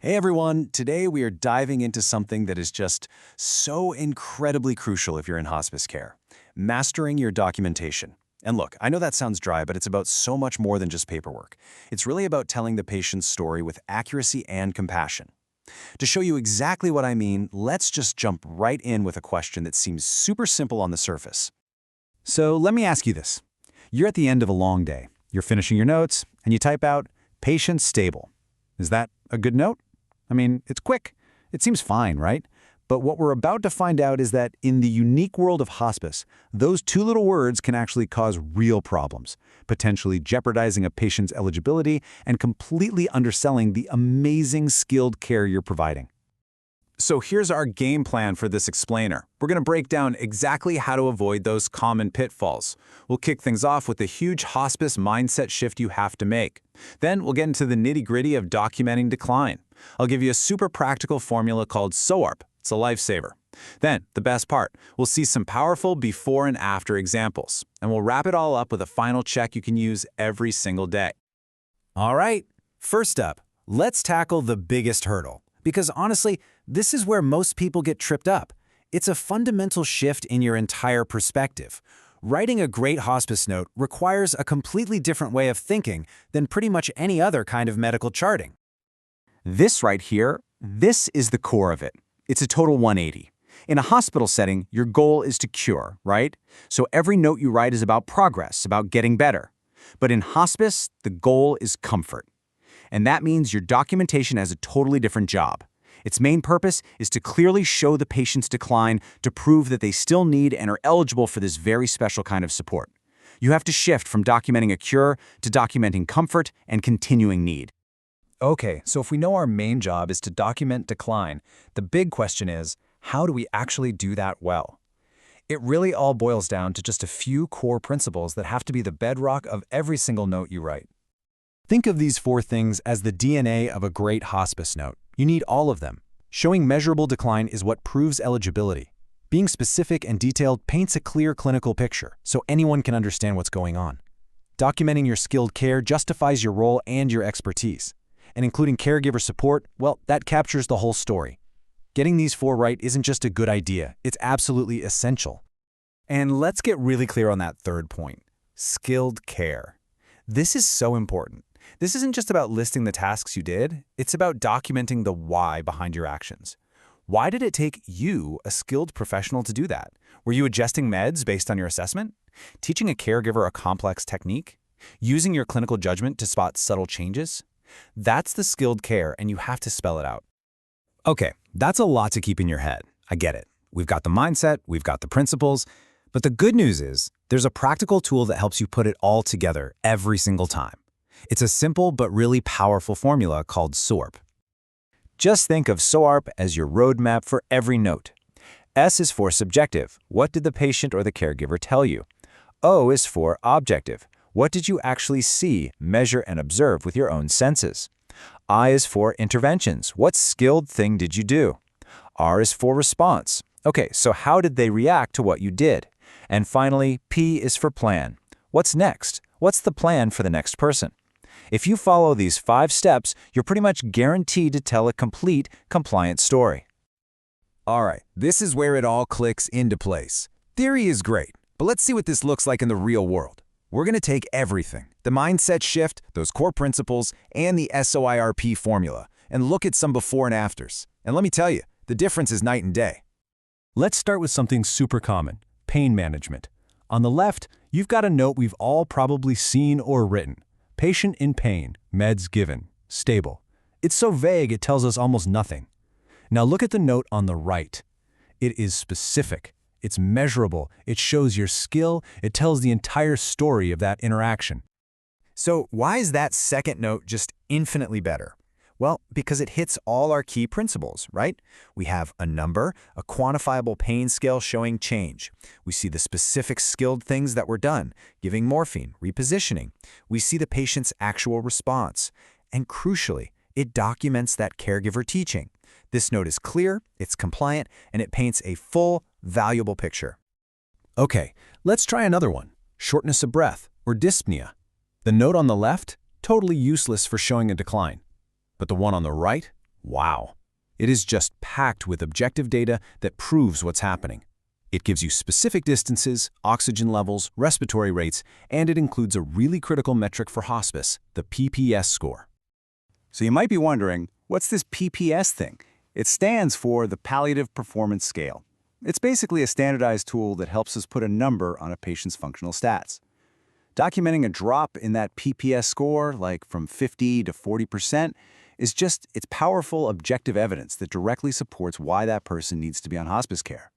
Hey everyone, today we are diving into something that is just so incredibly crucial if you're in hospice care, mastering your documentation. And look, I know that sounds dry, but it's about so much more than just paperwork. It's really about telling the patient's story with accuracy and compassion. To show you exactly what I mean, let's just jump right in with a question that seems super simple on the surface. So let me ask you this. You're at the end of a long day. You're finishing your notes, and you type out, "patient stable." Is that a good note? I mean, it's quick. It seems fine, right? But what we're about to find out is that in the unique world of hospice, those two little words can actually cause real problems, potentially jeopardizing a patient's eligibility and completely underselling the amazing skilled care you're providing. So here's our game plan for this explainer. We're going to break down exactly how to avoid those common pitfalls. We'll kick things off with the huge hospice mindset shift you have to make. Then we'll get into the nitty-gritty of documenting decline. I'll give you a super practical formula called SOIRP. It's a lifesaver. Then, the best part, we'll see some powerful before and after examples. And we'll wrap it all up with a final check you can use every single day. All right, first up, let's tackle the biggest hurdle. Because honestly, this is where most people get tripped up. It's a fundamental shift in your entire perspective. Writing a great hospice note requires a completely different way of thinking than pretty much any other kind of medical charting. This right here, this is the core of it. It's a total 180. In a hospital setting, your goal is to cure, right? So every note you write is about progress, about getting better. But in hospice, the goal is comfort. And that means your documentation has a totally different job. Its main purpose is to clearly show the patient's decline to prove that they still need and are eligible for this very special kind of support. You have to shift from documenting a cure to documenting comfort and continuing need. Okay, so if we know our main job is to document decline, the big question is, how do we actually do that well? It really all boils down to just a few core principles that have to be the bedrock of every single note you write. Think of these four things as the DNA of a great hospice note. You need all of them. Showing measurable decline is what proves eligibility. Being specific and detailed paints a clear clinical picture, so anyone can understand what's going on. Documenting your skilled care justifies your role and your expertise. And including caregiver support, well, that captures the whole story. Getting these four right isn't just a good idea, it's absolutely essential. And let's get really clear on that third point, skilled care. This is so important. This isn't just about listing the tasks you did, it's about documenting the why behind your actions. Why did it take you, a skilled professional, to do that? Were you adjusting meds based on your assessment? Teaching a caregiver a complex technique? Using your clinical judgment to spot subtle changes? That's the skilled care, and you have to spell it out. Okay, that's a lot to keep in your head. I get it. We've got the mindset, we've got the principles, but the good news is there's a practical tool that helps you put it all together every single time. It's a simple but really powerful formula called SOIRP. Just think of SOIRP as your roadmap for every note. S is for subjective. What did the patient or the caregiver tell you? O is for objective. What did you actually see, measure, and observe with your own senses? I is for interventions. What skilled thing did you do? R is for response. Okay, so how did they react to what you did? And finally, P is for plan. What's next? What's the plan for the next person? If you follow these 5 steps, you're pretty much guaranteed to tell a complete, compliant story. All right, this is where it all clicks into place. Theory is great, but let's see what this looks like in the real world. We're going to take everything, the mindset shift, those core principles, and the SOIRP formula, and look at some before and afters. And let me tell you, the difference is night and day. Let's start with something super common, pain management. On the left, you've got a note we've all probably seen or written. Patient in pain, meds given, stable. It's so vague it tells us almost nothing. Now look at the note on the right. It is specific. It's measurable. It shows your skill. It tells the entire story of that interaction. So why is that second note just infinitely better? Well, because it hits all our key principles, right? We have a number, a quantifiable pain scale showing change. We see the specific skilled things that were done, giving morphine, repositioning. We see the patient's actual response. And crucially, it documents that caregiver teaching. This note is clear, it's compliant, and it paints a full, valuable picture. Okay, let's try another one. Shortness of breath, or dyspnea. The note on the left, totally useless for showing a decline. But the one on the right, Wow. It is just packed with objective data that proves what's happening. It gives you specific distances, oxygen levels, respiratory rates, and it includes a really critical metric for hospice, the PPS score. So you might be wondering, what's this PPS thing? It stands for the Palliative Performance Scale. It's basically a standardized tool that helps us put a number on a patient's functional stats. Documenting a drop in that PPS score, like from 50 to 40%, it's powerful objective evidence that directly supports why that person needs to be on hospice care.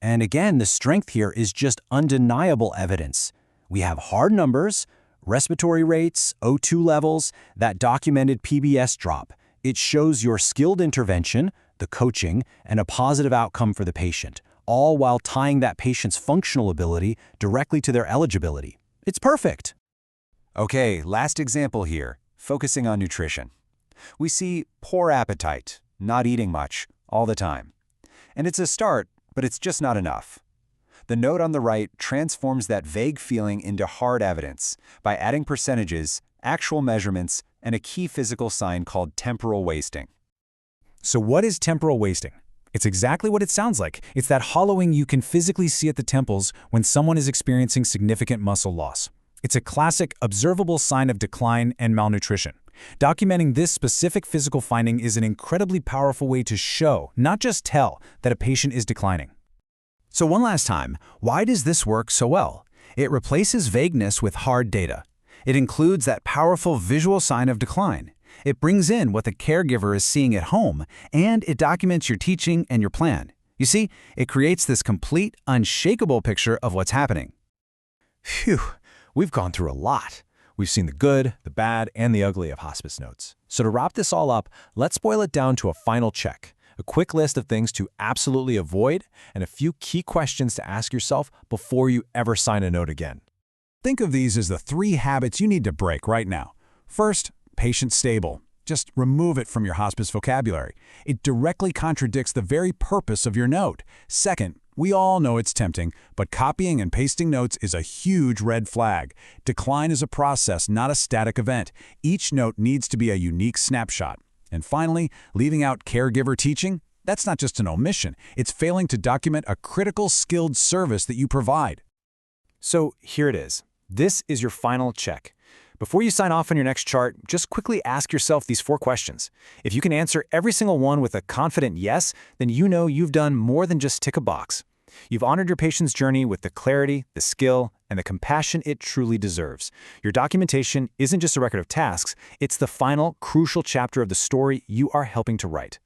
And again, the strength here is just undeniable evidence. We have hard numbers, respiratory rates, O2 levels, that documented PBS drop. It shows your skilled intervention, the coaching, and a positive outcome for the patient, all while tying that patient's functional ability directly to their eligibility. It's perfect. Okay, last example here, focusing on nutrition. We see poor appetite, not eating much, all the time. And it's a start, but it's just not enough. The note on the right transforms that vague feeling into hard evidence by adding percentages, actual measurements, and a key physical sign called temporal wasting. So what is temporal wasting? It's exactly what it sounds like. It's that hollowing you can physically see at the temples when someone is experiencing significant muscle loss. It's a classic, observable sign of decline and malnutrition. Documenting this specific physical finding is an incredibly powerful way to show, not just tell, that a patient is declining. So one last time, why does this work so well? It replaces vagueness with hard data. It includes that powerful visual sign of decline. It brings in what the caregiver is seeing at home, and it documents your teaching and your plan. You see, it creates this complete, unshakable picture of what's happening. Phew, we've gone through a lot. We've seen the good, the bad, and the ugly of hospice notes. So to wrap this all up, let's boil it down to a final check. A quick list of things to absolutely avoid, and a few key questions to ask yourself before you ever sign a note again. Think of these as the 3 habits you need to break right now. First, patient stable. Just remove it from your hospice vocabulary. It directly contradicts the very purpose of your note. Second, we all know it's tempting, but copying and pasting notes is a huge red flag. Decline is a process, not a static event. Each note needs to be a unique snapshot. And finally, leaving out caregiver teaching? That's not just an omission. It's failing to document a critical, skilled service that you provide. So here it is. This is your final check. Before you sign off on your next chart, just quickly ask yourself these 4 questions. If you can answer every single one with a confident yes, then you know you've done more than just tick a box. You've honored your patient's journey with the clarity, the skill, and the compassion it truly deserves. Your documentation isn't just a record of tasks, it's the final, crucial chapter of the story you are helping to write.